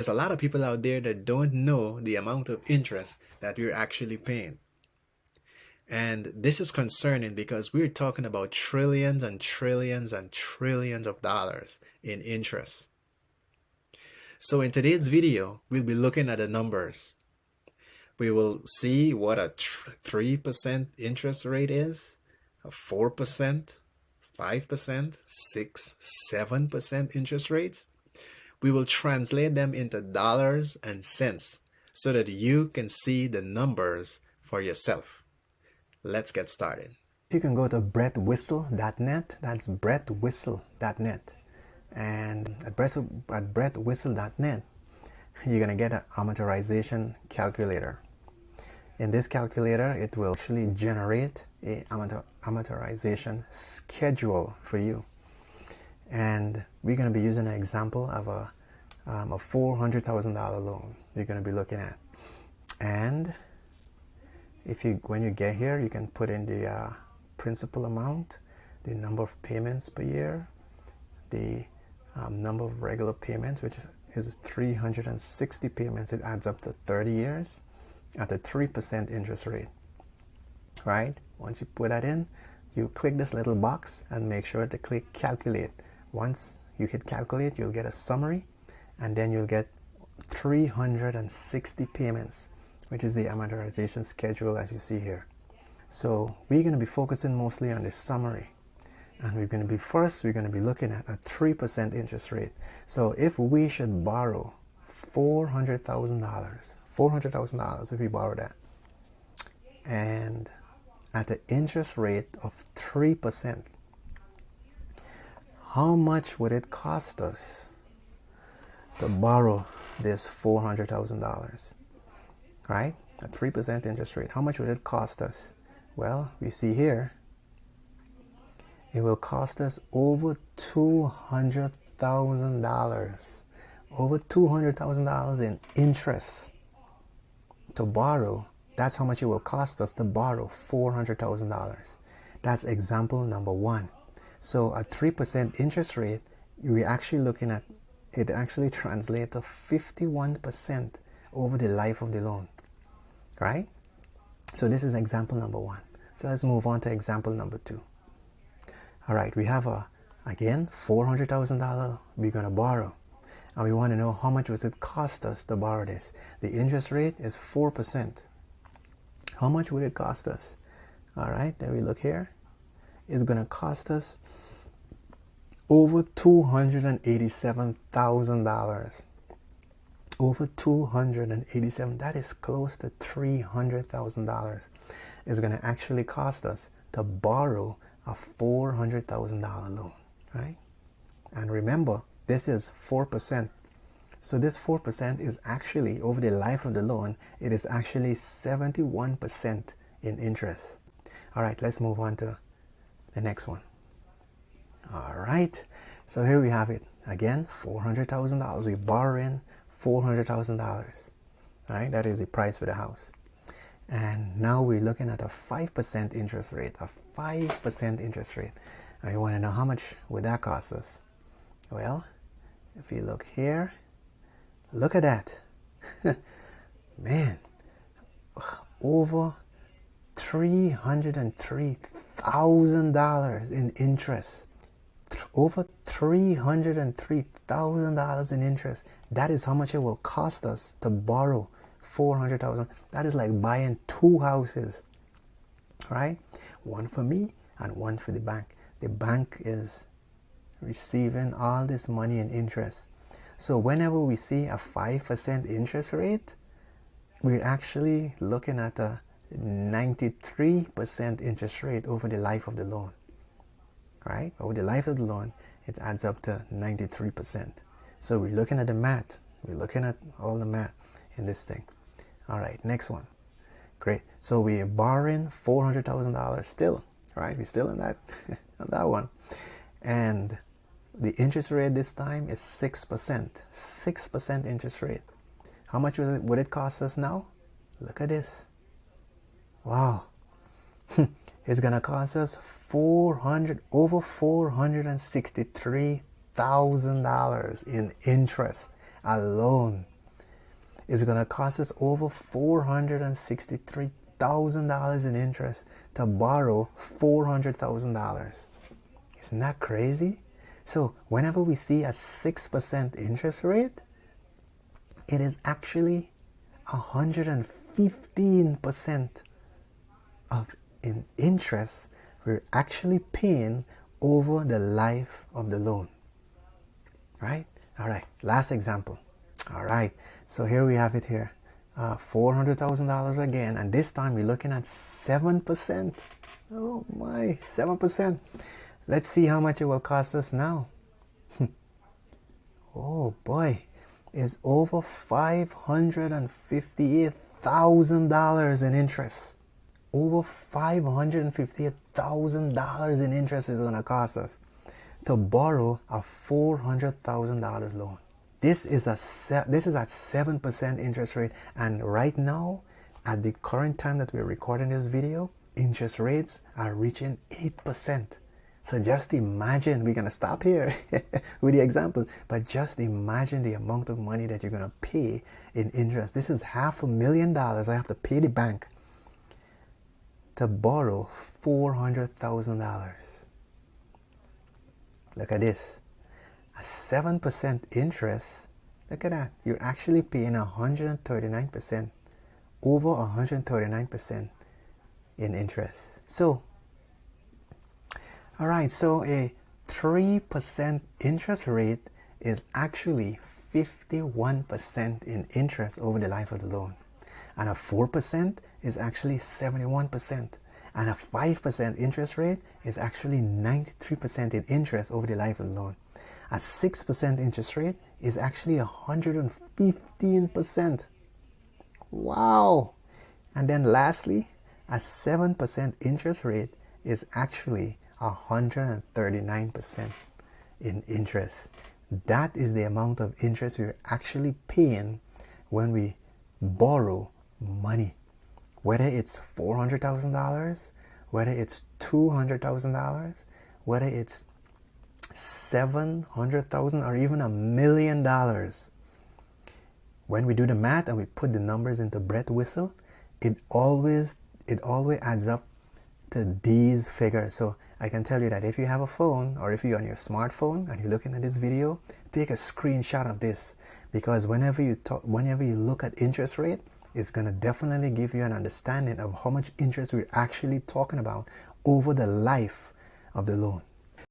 There's a lot of people out there that don't know the amount of interest that we're actually paying. And this is concerning because we're talking about trillions and trillions and trillions of dollars in interest. So in today's video, we'll be looking at the numbers. We will see what a 3% interest rate is, a 4%, 5%, 6, 7% interest rates. We will translate them into dollars and cents so that you can see the numbers for yourself. Let's get started. You can go to brettwhistle.net. That's brettwhistle.net. And at brettwhistle.net, you're going to get an amortization calculator. In this calculator, it will actually generate a amortization schedule for you. And we're going to be using an example of a $400,000 loan you're going to be looking at. And when you get here, you can put in the principal amount, the number of payments per year, the number of regular payments, which is 360 payments. It adds up to 30 years at a 3% interest rate. Right? Once you put that in, you click this little box and make sure to click calculate. Once you hit calculate, you'll get a summary, and then you'll get 360 payments, which is the amortization schedule as you see here. So we're going to be focusing mostly on the summary. And we're going to be looking at a 3% interest rate. So if we should borrow $400,000 if we borrow that, and at an interest rate of 3%, how much would it cost us to borrow this $400,000? Right? A 3% interest rate. How much would it cost us? Well, we see here, it will cost us over $200,000. Over $200,000 in interest to borrow. That's how much it will cost us to borrow $400,000. That's example number one. So a 3% interest rate, we're actually looking at, it actually translates to 51% over the life of the loan. Right? So this is example number one. So let's move on to example number two. All right, we have again, $400,000 we're going to borrow. And we want to know how much does it cost us to borrow this. The interest rate is 4%. How much would it cost us? All right, then we look here. It's going to cost us over $287,000. Over $287,000. That is close to $300,000. It's going to actually cost us to borrow a $400,000 loan, right? And remember, this is 4%. So this 4% is actually, over the life of the loan, it is actually 71% in interest. All right, let's move on to the next one. All right, so here we have it. Again, $400,000. We borrow in $400,000. All right, that is the price for the house. And now we're looking at a 5% interest rate, a 5% interest rate. And you want to know how much would that cost us? Well, if you look here, look at that. Man, over $303,000 in interest. Over $303,000 in interest. That is how much it will cost us to borrow $400,000. That is like buying two houses, right? One for me and one for the bank. The bank is receiving all this money in interest. So whenever we see a 5% interest rate, we're actually looking at a 93% interest rate over the life of the loan, right? Over the life of the loan, it adds up to 93%. So we're looking at the math. We're looking at all the math in this thing. All right, next one. Great. So we're borrowing $400,000 still, right? We're still in that, on that one. And the interest rate this time is 6%. 6% interest rate. How much would it cost us now? Look at this. Wow. It's going to cost us over $463,000 in interest alone. is going to cost us over $463,000 in interest to borrow $400,000. Isn't that crazy? So whenever we see a 6% interest rate, it is actually 115% of in interest we're actually paying over the life of the loan. Right? All right, last example. All right, so here we have it here. $400,000 again, and this time we're looking at 7%. Oh my, 7%. Let's see how much it will cost us now. Oh boy, it's over $558,000 in interest. Over $558,000 in interest is going to cost us to borrow a $400,000 loan. This is at 7% interest rate, and right now, at the current time that we're recording this video, interest rates are reaching 8%. So just imagine, we're gonna stop here with the example, but just imagine the amount of money that you're gonna pay in interest. This is $500,000 I have to pay the bank to borrow $400,000. Look at this. A 7% interest, look at that. You're actually paying 139%, over 139% in interest. So, all right, so a 3% interest rate is actually 51% in interest over the life of the loan. And a 4% is actually 71%. And a 5% interest rate is actually 93% in interest over the life of the loan. A 6% interest rate is actually 115%. Wow! And then lastly, a 7% interest rate is actually 139% in interest. That is the amount of interest we're actually paying when we borrow money. Whether it's $400,000, whether it's $200,000, whether it's $700,000 or even $1 million. When we do the math and we put the numbers into breath whistle, it always adds up to these figures. So I can tell you that if you have a phone, or if you're on your smartphone and you're looking at this video, take a screenshot of this, because whenever you look at interest rate, it's going to definitely give you an understanding of how much interest we're actually talking about over the life of the loan.